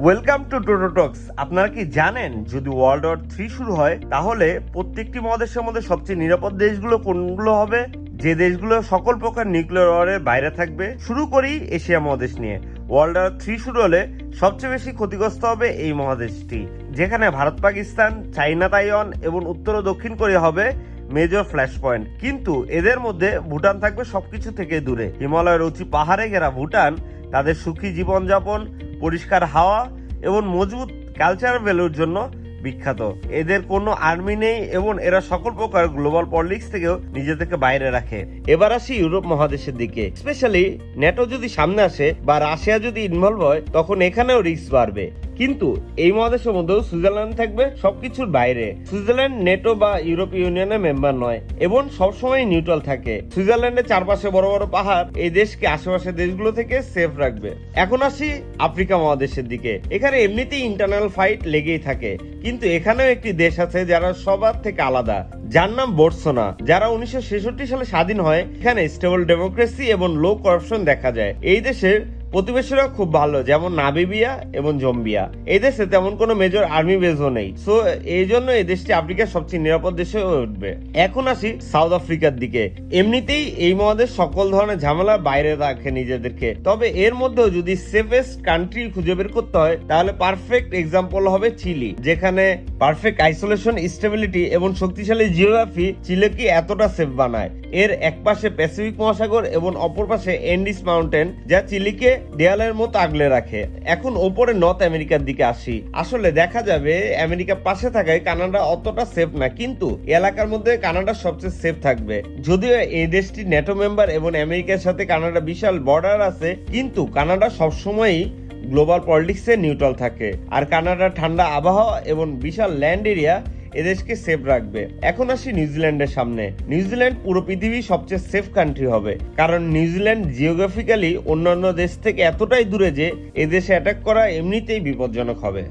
Welcome to টোটো টক্স। আপনারা কি জানেন যদি ওয়ার্ল্ড ওয়ার 3 শুরু হয় তাহলে প্রত্যেকটি মহাদেশের মধ্যে সবচেয়ে নিরাপদ দেশগুলো কোনগুলো হবে, যে দেশগুলো সকল প্রকার নিউক্লিয়ার ওয়ারের বাইরে থাকবে? শুরু করি এশিয়া মহাদেশ নিয়ে। ওয়ার্ল্ড ওয়ার 3 শুরু হলে সবচেয়ে বেশি ক্ষতিগ্রস্ত হবে এই মহাদেশটি, যেখানে ভারত, পাকিস্তান, চাইনা, তাইওয়ান এবং উত্তর ও দক্ষিণ কোরিয়া হবে মেজর ফ্ল্যাশ পয়েন্ট। কিন্তু এদের মধ্যে ভুটান থাকবে সবকিছু থেকে দূরে। হিমালয়ের উঁচু পাহাড়ে ঘেরা ভুটান তাদের সুখী জীবনযাপন, পরিষ্কার হাওয়া এবং মজবুত কালচার ভ্যালুর জন্য বিখ্যাত। এদের কোনো আর্মি নেই এবং এরা সকল প্রকার গ্লোবাল পলিটিক্স থেকেও নিজেদেরকে বাইরে রাখে। এবার আসি ইউরোপ মহাদেশের দিকে। স্পেশালি ন্যাটো যদি সামনে আসে বা রাশিয়া যদি ইনভলভ হয় তখন এখানেও রিস্ক বাড়বে। কিন্তু এই মহাদেশের মধ্যেও সুইজারল্যান্ড থাকবে সবকিছুর বাইরে। সুইজারল্যান্ড নেটো বা ইউরোপীয় ইউনিয়নের মেম্বার নয় এবং সবসময় নিউট্রাল থাকে। সুইজারল্যান্ডের চারপাশে বড় বড় পাহাড় এই দেশকে আশেপাশের দেশগুলো থেকে সেফ রাখবে। এখন আসি আফ্রিকা মহাদেশের দিকে। এখানে এমনিতেই ইন্টারনাল ফাইট লেগেই থাকে, কিন্তু এখানেও একটি দেশ আছে যারা সবার থেকে আলাদা, যার নাম বোটসোনা, যারা 1966 সালে স্বাধীন হয়। এখানে স্টেবল ডেমোক্রেসি এবং লো করাপশন দেখা যায়। এই দেশের প্রতিবেশীরা খুব ভালো, যেমন নামিবিয়া এবং জম্বিয়া। এই দেশে তেমন কোনো মেজর আর্মি বেসও নেই, সো এই জন্য এই দেশটি আফ্রিকার সবচেয়ে নিরাপদ দেশে হয়ে উঠবে। এখন আসি সাউথ আফ্রিকার দিকে। এমনিতেই এই মহাদেশ সকল ধরনের ঝামেলার বাইরে রাখে নিজেদেরকে, তবে এর মধ্যেও যদি সেফেস্ট কান্ট্রি খুঁজে বের করতে হয় তাহলে পারফেক্ট এক্সাম্পল হবে চিলি, যেখানে পারফেক্ট আইসোলেশন, স্টেবিলিটি এবং শক্তিশালী জিওগ্রাফি চিলিকে এতটা সেফ বানায়। এর এক পাশে প্যাসিফিক মহাসাগর এবং অপর পাশে এন্ডিস মাউন্টেন, যা চিলিকে দেয়ালের মতো আগলে রাখে। এখন ওপরে নর্থ আমেরিকার দিকে আসি। আসলে দেখা যাবে আমেরিকার পাশে থাকায় কানাডা অতটা সেফ না, কিন্তু এলাকার মধ্যে কানাডা সবচেয়ে সেফ থাকবে। যদিও এই দেশটি ন্যাটো মেম্বার এবং আমেরিকার সাথে কানাডা বিশাল বর্ডার আছে, কিন্তু কানাডা সবসময়ই গ্লোবাল পলিটিক্সে নিউট্রাল থাকে। আর কানাডার ঠান্ডা আবহাওয়া এবং বিশাল ল্যান্ড এরিয়া এদেশকে সেফ রাখবে। এখন আসি নিউজিল্যান্ডের সামনে। নিউজিল্যান্ড পুরো পৃথিবীর সবচেয়ে সেফ কান্ট্রি হবে, কারণ নিউজিল্যান্ড জিওগ্রাফিক্যালি অন্যান্য দেশ থেকে এতটাই দূরে যে এদেশে অ্যাটাক করা এমনিতেই বিপজ্জনক হবে।